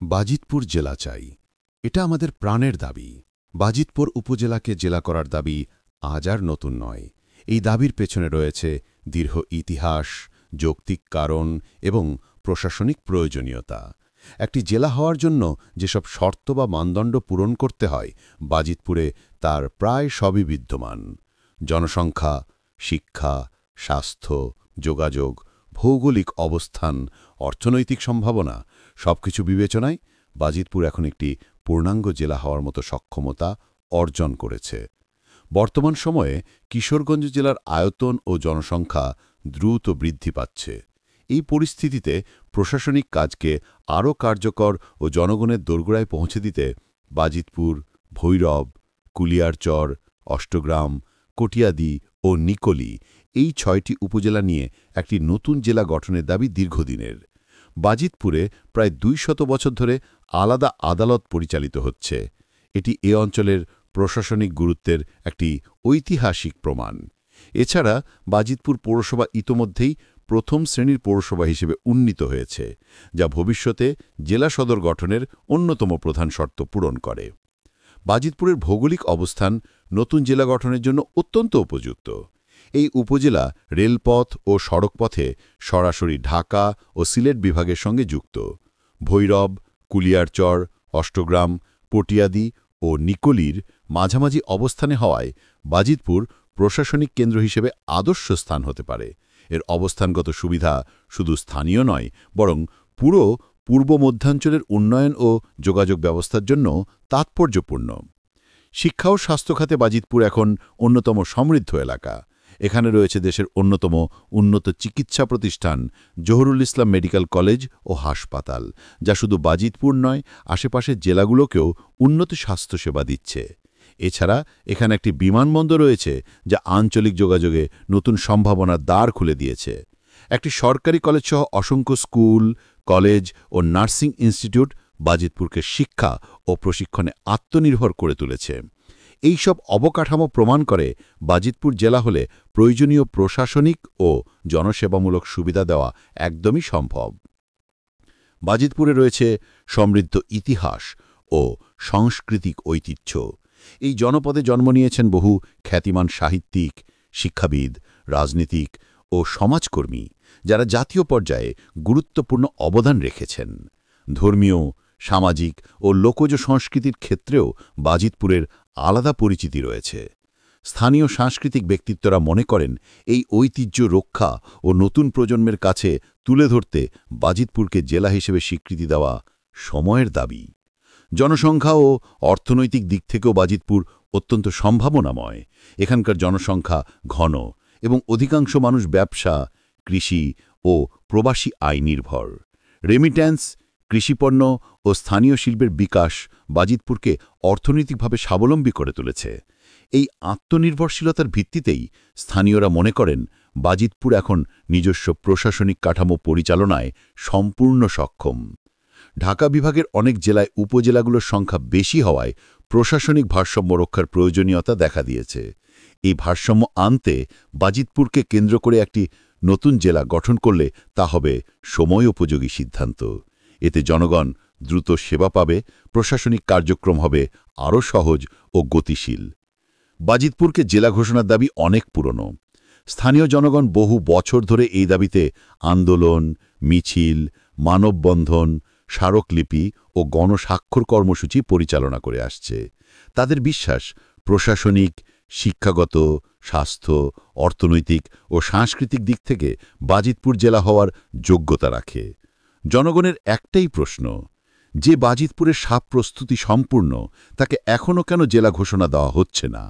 বাজিতপুর জেলা চাই, এটা আমাদের প্রাণের দাবি। বাজিতপুর উপজেলাকে জেলা করার দাবি আজ আর নতুন নয়। এই দাবির পেছনে রয়েছে দীর্ঘ ইতিহাস, যৌক্তিক কারণ এবং প্রশাসনিক প্রয়োজনীয়তা। একটি জেলা হওয়ার জন্য যেসব শর্ত বা মানদণ্ড পূরণ করতে হয়, বাজিতপুরে তার প্রায় সবই বিদ্যমান। জনসংখ্যা, শিক্ষা, স্বাস্থ্য, যোগাযোগ, ভৌগোলিক অবস্থান, অর্থনৈতিক সম্ভাবনা সবকিছু বিবেচনায় বাজিতপুর এখন একটি পূর্ণাঙ্গ জেলা হওয়ার মতো সক্ষমতা অর্জন করেছে। বর্তমান সময়ে কিশোরগঞ্জ জেলার আয়তন ও জনসংখ্যা দ্রুত বৃদ্ধি পাচ্ছে। এই পরিস্থিতিতে প্রশাসনিক কাজকে আরও কার্যকর ও জনগণের দোরগোড়ায় পৌঁছে দিতে বাজিতপুর, ভৈরব, কুলিয়ারচর, অষ্টগ্রাম, কটিয়াদি ও নিকলি এই ৬টি উপজেলা নিয়ে একটি নতুন জেলা গঠনের দাবি দীর্ঘদিনের। বাজিতপুরে প্রায় ২০০ বছর ধরে আলাদা আদালত পরিচালিত হচ্ছে। এটি এ অঞ্চলের প্রশাসনিক গুরুত্বের একটি ঐতিহাসিক প্রমাণ। এছাড়া বাজিতপুর পৌরসভা ইতোমধ্যেই প্রথম শ্রেণীর পৌরসভা হিসেবে উন্নীত হয়েছে, যা ভবিষ্যতে জেলা সদর গঠনের অন্যতম প্রধান শর্ত পূরণ করে। বাজিতপুরের ভৌগোলিক অবস্থান নতুন জেলা গঠনের জন্য অত্যন্ত উপযুক্ত। এই উপজেলা রেলপথ ও সড়কপথে সরাসরি ঢাকা ও সিলেট বিভাগের সঙ্গে যুক্ত। ভৈরব, কুলিয়ারচর, অষ্টগ্রাম, পটিয়াদি ও নিকলির মাঝামাঝি অবস্থানে হওয়ায় বাজিতপুর প্রশাসনিক কেন্দ্র হিসেবে আদর্শ স্থান হতে পারে। এর অবস্থানগত সুবিধা শুধু স্থানীয় নয়, বরং পুরো পূর্ব মধ্যাঞ্চলের উন্নয়ন ও যোগাযোগ ব্যবস্থার জন্য তাৎপর্যপূর্ণ। শিক্ষা ও স্বাস্থ্য খাতে বাজিতপুর এখন অন্যতম সমৃদ্ধ এলাকা। এখানে রয়েছে দেশের অন্যতম উন্নত চিকিৎসা প্রতিষ্ঠান জহুরুল ইসলাম মেডিকেল কলেজ ও হাসপাতাল, যা শুধু বাজিতপুর নয়, আশেপাশের জেলাগুলোকেও উন্নত স্বাস্থ্যসেবা দিচ্ছে। এছাড়া এখানে একটি বিমানবন্দর রয়েছে, যা আঞ্চলিক যোগাযোগে নতুন সম্ভাবনার দ্বার খুলে দিয়েছে। একটি সরকারি কলেজসহ অসংখ্য স্কুল, কলেজ ও নার্সিং ইনস্টিটিউট বাজিতপুরকে শিক্ষা ও প্রশিক্ষণে আত্মনির্ভর করে তুলেছে। এইসব অবকাঠামো প্রমাণ করে বাজিতপুর জেলা হলে প্রয়োজনীয় প্রশাসনিক ও জনসেবামূলক সুবিধা দেওয়া একদমই সম্ভব। বাজিতপুরে রয়েছে সমৃদ্ধ ইতিহাস ও সাংস্কৃতিক ঐতিহ্য। এই জনপদে জন্ম নিয়েছেন বহু খ্যাতিমান সাহিত্যিক, শিক্ষাবিদ, রাজনীতিক ও সমাজকর্মী, যারা জাতীয় পর্যায়ে গুরুত্বপূর্ণ অবদান রেখেছেন। ধর্মীয়, সামাজিক ও লোকজ সংস্কৃতির ক্ষেত্রেও বাজিতপুরের আলাদা পরিচিতি রয়েছে। স্থানীয় সাংস্কৃতিক ব্যক্তিত্বরা মনে করেন, এই ঐতিহ্য রক্ষা ও নতুন প্রজন্মের কাছে তুলে ধরতে বাজিতপুরকে জেলা হিসেবে স্বীকৃতি দেওয়া সময়ের দাবি। জনসংখ্যা ও অর্থনৈতিক দিক থেকেও বাজিতপুর অত্যন্ত সম্ভাবনাময়। এখানকার জনসংখ্যা ঘন এবং অধিকাংশ মানুষ ব্যবসা, কৃষি ও প্রবাসী আয় নির্ভর। রেমিট্যান্স, কৃষিপণ্য ও স্থানীয় শিল্পের বিকাশ বাজিতপুরকে অর্থনৈতিকভাবে স্বাবলম্বী করে তুলেছে। এই আত্মনির্ভরশীলতার ভিত্তিতেই স্থানীয়রা মনে করেন, বাজিতপুর এখন নিজস্ব প্রশাসনিক কাঠামো পরিচালনায় সম্পূর্ণ সক্ষম। ঢাকা বিভাগের অনেক জেলায় উপজেলাগুলোর সংখ্যা বেশি হওয়ায় প্রশাসনিক ভারসাম্য রক্ষার প্রয়োজনীয়তা দেখা দিয়েছে। এই ভারসাম্য আনতে বাজিতপুরকে কেন্দ্র করে একটি নতুন জেলা গঠন করলে তা হবে সময়োপযোগী সিদ্ধান্ত। এতে জনগণ দ্রুত সেবা পাবে, প্রশাসনিক কার্যক্রম হবে আরও সহজ ও গতিশীল। বাজিতপুরকে জেলা ঘোষণার দাবি অনেক পুরনো। স্থানীয় জনগণ বহু বছর ধরে এই দাবিতে আন্দোলন, মিছিল, মানববন্ধন, স্মারকলিপি ও গণস্বাক্ষর কর্মসূচি পরিচালনা করে আসছে। তাদের বিশ্বাস, প্রশাসনিক, শিক্ষাগত, স্বাস্থ্য, অর্থনৈতিক ও সাংস্কৃতিক দিক থেকে বাজিতপুর জেলা হওয়ার যোগ্যতা রাখে। জনগণের একটাই প্রশ্ন, যে বাজিতপুরের সব প্রস্তুতি সম্পূর্ণ, তাকে এখনও কেন জেলা ঘোষণা দেওয়া হচ্ছে না?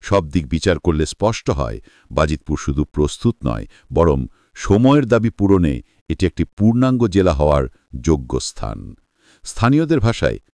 সব দিক বিচার করলে স্পষ্ট হয়, বাজিতপুর শুধু প্রস্তুত নয়, বরং সময়ের দাবি পূরণে এটি একটি পূর্ণাঙ্গ জেলা হওয়ার যোগ্য স্থান। স্থানীয়দের ভাষায়